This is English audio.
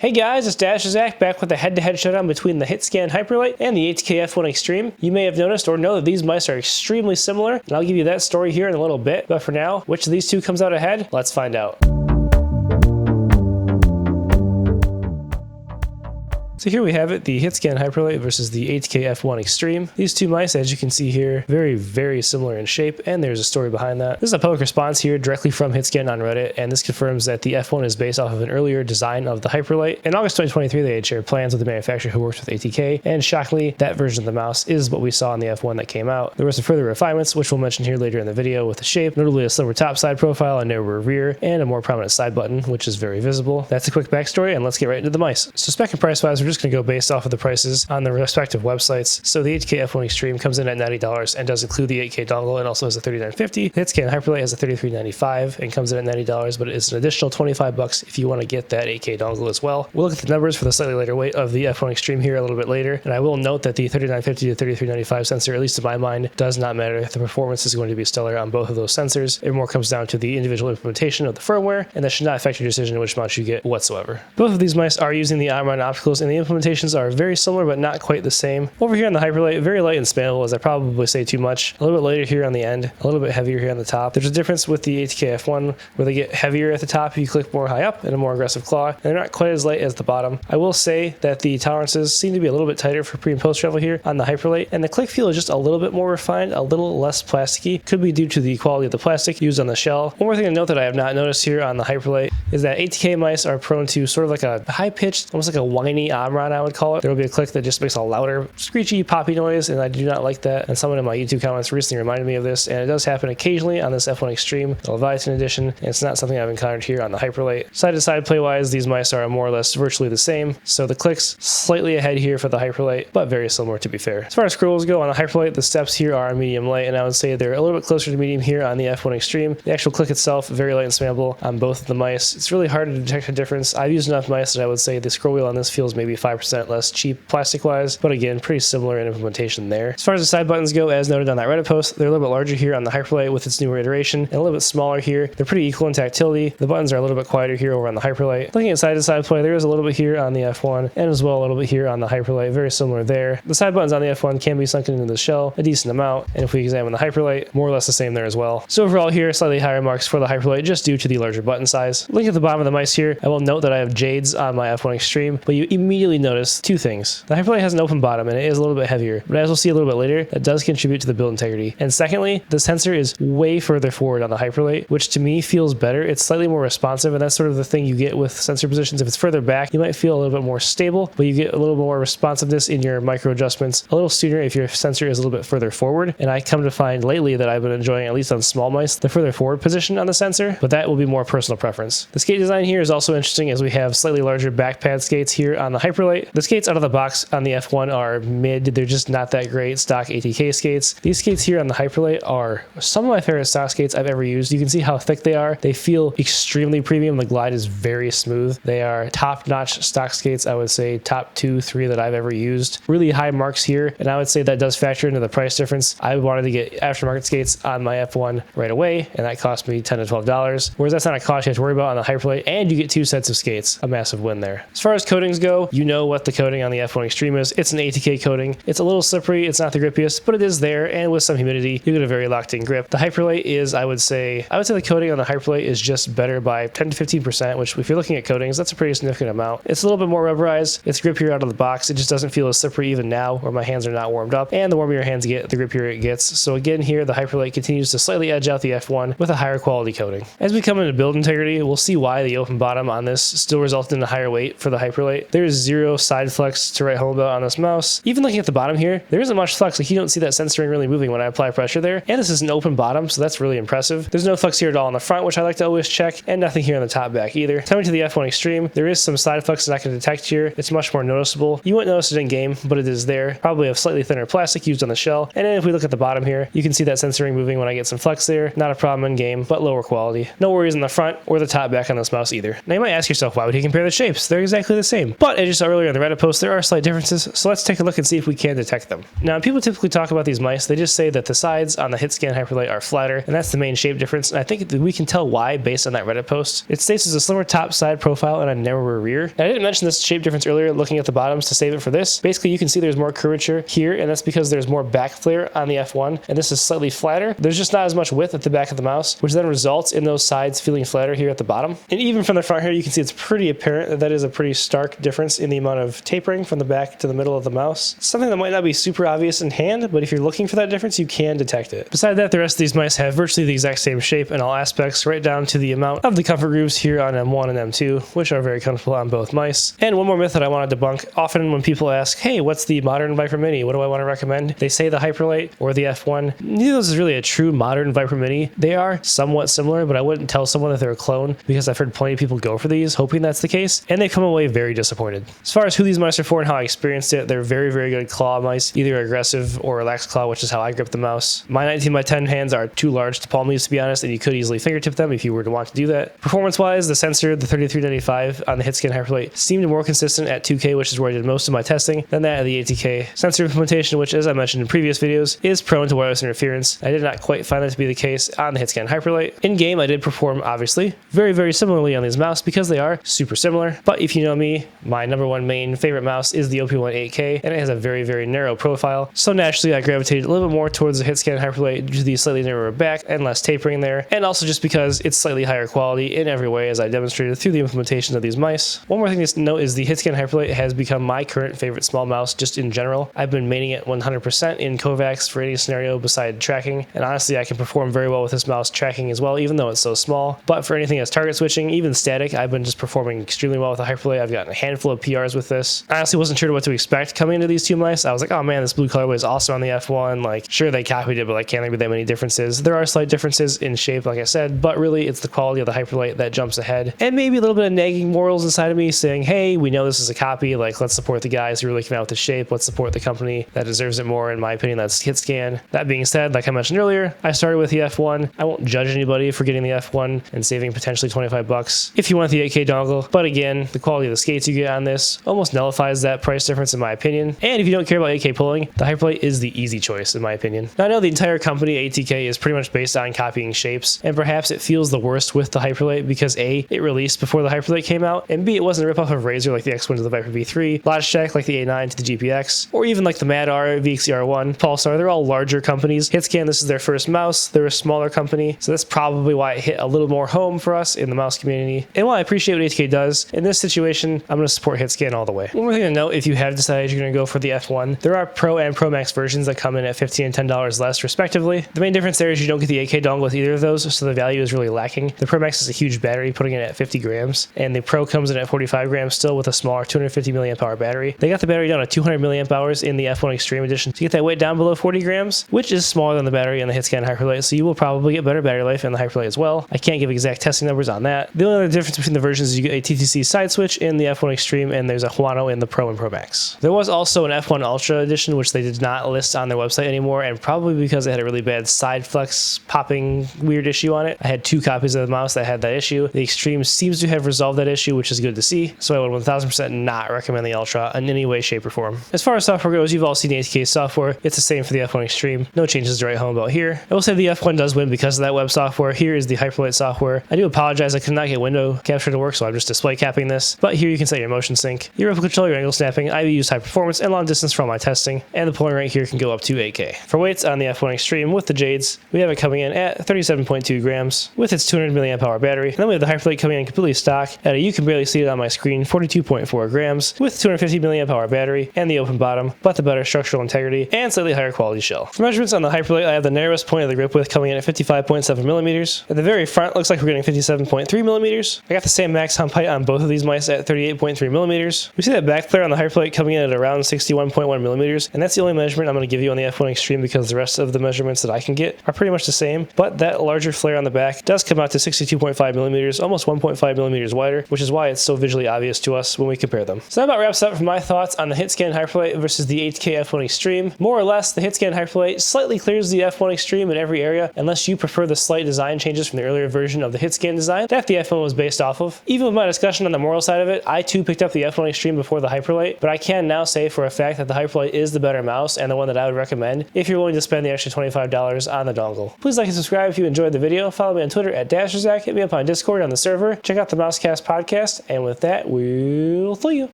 Hey guys, it's Zach back with a head-to-head showdown between the Hitscan Hyperlight and the ATK F1 Extreme. You may have noticed or know that these mice are extremely similar, and I'll give you that story here in a little bit. But for now, which of these two comes out ahead? Let's find out. So here we have it, the Hitscan Hyperlight versus the ATK F1 Extreme. These two mice, as you can see here, very similar in shape, and there's a story behind that. This is a public response here directly from Hitscan on Reddit, and this confirms that the F1 is based off of an earlier design of the Hyperlight. In August 2023, they had shared plans with the manufacturer who works with ATK, and shockingly, that version of the mouse is what we saw in the F1 that came out. There were some further refinements, which we'll mention here later in the video, with the shape, notably a slimmer top side profile, a narrower rear, and a more prominent side button, which is very visible. That's a quick backstory, and let's get right into the mice. So spec and price-wise, we're just going to go based off of the prices on the respective websites. So the ATK F1 Extreme comes in at $90 and does include the 8K dongle and also has a $39.50. The Hitscan Hyperlight has a $33.95 and comes in at $90, but it's an additional $25 if you want to get that 8K dongle as well. We'll look at the numbers for the slightly lighter weight of the F1 Extreme here a little bit later, and I will note that the $39.50 to $33.95 sensor, at least in my mind, does not matter. The performance is going to be stellar on both of those sensors. It more comes down to the individual implementation of the firmware, and that should not affect your decision which mouse you get whatsoever. Both of these mice are using the on-run opticals, and the implementations are very similar but not quite the same. Over here on the Hyperlight, very light and spammable, as I probably say too much. A little bit lighter here on the end, a little bit heavier here on the top. There's a difference with the ATK F1 where they get heavier at the top if you click more high up and a more aggressive claw, and they're not quite as light as the bottom. I will say that the tolerances seem to be a little bit tighter for pre and post travel here on the Hyperlight, and the click feel is just a little bit more refined, a little less plasticky. Could be due to the quality of the plastic used on the shell. One more thing to note that I have not noticed here on the Hyperlight is that ATK mice are prone to sort of like a high-pitched, almost like a whiny omron, I would call it. There will be a click that just makes a louder, screechy, poppy noise, and I do not like that. And someone in my YouTube comments recently reminded me of this, and it does happen occasionally on this F1 Extreme, the Leviatan edition, and it's not something I've encountered here on the Hyperlight. Side-to-side play-wise, these mice are more or less virtually the same, so the clicks slightly ahead here for the Hyperlight, but very similar to be fair. As far as scrolls go, on the Hyperlight, the steps here are medium light, and I would say they're a little bit closer to medium here on the F1 Extreme. The actual click itself, very light and spammable on both of the mice. It's really hard to detect a difference. I've used enough mice that I would say the scroll wheel on this feels maybe 5% less cheap plastic-wise, but again, pretty similar in implementation there. As far as the side buttons go, as noted on that Reddit post, they're a little bit larger here on the Hyperlight with its newer iteration, and a little bit smaller here. They're pretty equal in tactility. The buttons are a little bit quieter here over on the Hyperlight. Looking at side-to-side play, there is a little bit here on the F1, and as well a little bit here on the Hyperlight. Very similar there. The side buttons on the F1 can be sunken into the shell a decent amount, and if we examine the Hyperlight, more or less the same there as well. So overall here, slightly higher marks for the Hyperlight just due to the larger button size. Looking at the bottom of the mice here, I will note that I have Jades on my F1 Extreme, but you immediately notice two things. The Hyperlight has an open bottom, and it is a little bit heavier, but as we'll see a little bit later, that does contribute to the build integrity. And secondly, the sensor is way further forward on the Hyperlight, which to me feels better. It's slightly more responsive, and that's sort of the thing you get with sensor positions. If it's further back, you might feel a little bit more stable, but you get a little more responsiveness in your micro adjustments a little sooner if your sensor is a little bit further forward. And I come to find lately that I've been enjoying, at least on small mice, the further forward position on the sensor, but that will be more personal preference. The skate design here is also interesting, as we have slightly larger back pad skates here on the Hyperlight. The skates out of the box on the F1 are mid. They're just not that great stock ATK skates. These skates here on the Hyperlight are some of my favorite stock skates I've ever used. You can see how thick they are. They feel extremely premium. The glide is very smooth. They are top-notch stock skates. I would say top 2, 3 that I've ever used. Really high marks here, and I would say that does factor into the price difference. I wanted to get aftermarket skates on my F1 right away, and that cost me $10 to $12, whereas that's not a cost you have to worry about on the Hyperlight, and you get 2 sets of skates. A massive win there. As far as coatings go, you know what the coating on the F1 Extreme is. It's an ATK coating. It's a little slippery. It's not the grippiest, but it is there, and with some humidity, you get a very locked-in grip. The Hyperlight is, I would say the coating on the Hyperlight is just better by 10 to 15%, which if you're looking at coatings, that's a pretty significant amount. It's a little bit more rubberized. It's grippier out of the box. It just doesn't feel as slippery even now, where my hands are not warmed up, and the warmer your hands get, the grippier it gets. So again here, the Hyperlight continues to slightly edge out the F1 with a higher quality coating. As we come into build integrity, we'll see why the open bottom on this still resulted in a higher weight for the Hyperlight. There is zero side flex to write home about on this mouse. Even looking at the bottom here, there isn't much flex. Like, you don't see that sensor ring really moving when I apply pressure there, and this is an open bottom, so that's really impressive. There's no flex here at all on the front, which I like to always check, and nothing here on the top back either. Coming to the F1 Extreme, there is some side flex that I can detect here. It's much more noticeable. You won't notice it in game, but it is there. Probably a slightly thinner plastic used on the shell. And then if we look at the bottom here, you can see that sensor ring moving when I get some flex there. Not a problem in game, but lower quality. No worries on the front or the top back on this mouse either. Now you might ask yourself, why would he compare the shapes? They're exactly the same. But as you saw earlier in the Reddit post, there are slight differences, so let's take a look and see if we can detect them. Now, people typically talk about these mice, they just say that the sides on the Hitscan Hyperlight are flatter, and that's the main shape difference, and I think that we can tell why based on that Reddit post. It states as a slimmer top side profile and a narrower rear. And I didn't mention this shape difference earlier looking at the bottoms to save it for this. Basically, you can see there's more curvature here, and that's because there's more back flare on the F1, and this is slightly flatter. There's just not as much width at the back of the mouse, which then results in those sides feeling flatter here at the bottom. And even from the front here, you can see it's pretty apparent that that is a pretty stark difference in the amount of tapering from the back to the middle of the mouse. Something that might not be super obvious in hand, but if you're looking for that difference, you can detect it. Besides that, the rest of these mice have virtually the exact same shape in all aspects, right down to the amount of the comfort grooves here on M1 and M2, which are very comfortable on both mice. And one more myth that I want to debunk. Often when people ask, hey, what's the modern Viper Mini? What do I want to recommend? They say the Hyperlight or the F1. Neither of those is really a true modern Viper Mini. They are somewhat similar, but I wouldn't tell someone that they're a clone because I've heard plenty of people go for these, hoping that's the case, and they come away very disappointed. As far as who these mice are for and how I experienced it, they're very, very good claw mice, either aggressive or relaxed claw, which is how I grip the mouse. My 19x10 hands are too large to palm these, to be honest, and you could easily fingertip them if you were to want to do that. Performance-wise, the sensor, the 3395 on the Hitscan Hyperlight, seemed more consistent at 2K, which is where I did most of my testing, than that of the ATK sensor implementation, which, as I mentioned in previous videos, is prone to wireless interference. I did not quite find that to be the case on the Hitscan Hyperlight. In game, I did perform, obviously, very, very similarly on these mouse because they are super similar. But if you know me, my number one main favorite mouse is the OP1 8K, and it has a very, very narrow profile. So naturally, I gravitated a little bit more towards the Hitscan Hyperlight due to the slightly narrower back and less tapering there, and also just because it's slightly higher quality in every way, as I demonstrated through the implementation of these mice. One more thing to note is the Hitscan Hyperlight has become my current favorite small mouse just in general. I've been maining it 100% in Kovacs for any scenario beside tracking, and honestly, I can perform very well with this mouse tracking as well, even though it's so small. But for anything that's target switching, even static, I've been just performing extremely well with the Hyperlight. I've gotten a handful of PRs with this. I honestly wasn't sure what to expect coming into these two mice. I was like, oh man, this blue colorway is also on the F1. Like, sure, they copied it, but like, can't there be that many differences? There are slight differences in shape, like I said, but really it's the quality of the Hyperlight that jumps ahead. And maybe a little bit of nagging morals inside of me saying, hey, we know this is a copy, like let's support the guys who really came out with the shape, let's support the company that deserves it more. In my opinion, that's Hitscan. That being said, like I mentioned earlier, I started with the F1. I won't judge anybody for getting the F1 and saving potentially 25 bucks if you want the 8K dongle, but again, the quality of the skates you get on this almost nullifies that price difference in my opinion. And if you don't care about 8K pulling, the Hyperlight is the easy choice in my opinion. Now I know the entire company ATK is pretty much based on copying shapes, and perhaps it feels the worst with the Hyperlight because A, it released before the Hyperlight came out, and B, it wasn't a ripoff of Razor like the X1 to the Viper V3, Logitech like the A9 to the GPX, or even like the Mad-R, VXE-R1, Pulsar. They're all larger companies. Hitscan, this is their first mouse. They're a smaller company, so that's probably why it hit a little more home for us in the mouse community. And while I appreciate what ATK does, in this situation, I'm going to support Hitscan all the way. One more thing to note, if you have decided you're going to go for the F1, there are Pro and Pro Max versions that come in at $15 and $10 less respectively. The main difference there is you don't get the 8K dongle with either of those, so the value is really lacking. The Pro Max is a huge battery, putting it at 50 grams, and the Pro comes in at 45 grams still with a smaller 250 milliamp hour battery. They got the battery down to 200 milliamp hours in the F1 Extreme Edition to get that weight down below 40 grams, which is smaller than the battery in the Hitscan Hyperlight, so you will probably get better battery life in the Hyperlight as well. I can't give exact testing numbers on that. The only other difference between the versions is you get a TTC side switch in the F1 Extreme, and there's a Huano in the Pro and Pro Max. There was also an F1 Ultra Edition, which they did not list on their website anymore, and probably because it had a really bad side flex popping weird issue on it. I had 2 copies of the mouse that had that issue. The Extreme seems to have resolved that issue, which is good to see, so I would 1000% not recommend the Ultra in any way, shape, or form. As far as software goes, you've all seen ATK software. It's the same for the F1 Extreme. No changes to write home about here. I will say the F1 does win because of that web software. Here is the Hyperlight software. I do apologize, I could not get window capture to work, so I'm just display capping this, but here you can set your motion sync, your ripple control, your angle snapping. I use high performance and long distance for all my testing, and the pulling rate here can go up to 8K. For weights on the F1 Extreme with the Jades, we have it coming in at 37.2 grams with its 200 milliamp hour battery, and then we have the Hyperlight coming in completely stock at a, you can barely see it on my screen, 42.4 grams with 250 milliamp hour battery and the open bottom, but the better structural integrity and slightly higher quality shell. For measurements on the Hyperlight, I have the narrowest point of the grip width coming in at 55.7 millimeters. At the very front, looks like we're getting 57.3 millimeters. I got the same max hump height on both of these mice at 38.3 millimeters. We see that back flare on the Hyperlight coming in at around 61.1 millimeters, and that's the only measurement I'm going to give you on the F1 Extreme because the rest of the measurements that I can get are pretty much the same, but that larger flare on the back does come out to 62.5 millimeters, almost 1.5 millimeters wider, which is why it's so visually obvious to us when we compare them. So that about wraps up for my thoughts on the Hitscan Hyperlight versus the ATK F1 Extreme. More or less, the Hitscan Hyperlight slightly clears the F1 Extreme in every area, unless you prefer the slight design changes from the earlier version of the Hitscan design that the F1 was based off of. Even with my discussion on the moral side of it, I too picked up the F1 Extreme before the Hyperlight, but I can now say for a fact that the Hyperlight is the better mouse and the one that I would recommend if you're willing to spend the extra $25 on the dongle. Please like and subscribe if you enjoyed the video. Follow me on Twitter at DasherZach. Hit me up on Discord on the server. Check out the Mousecast podcast. And with that, we'll see you.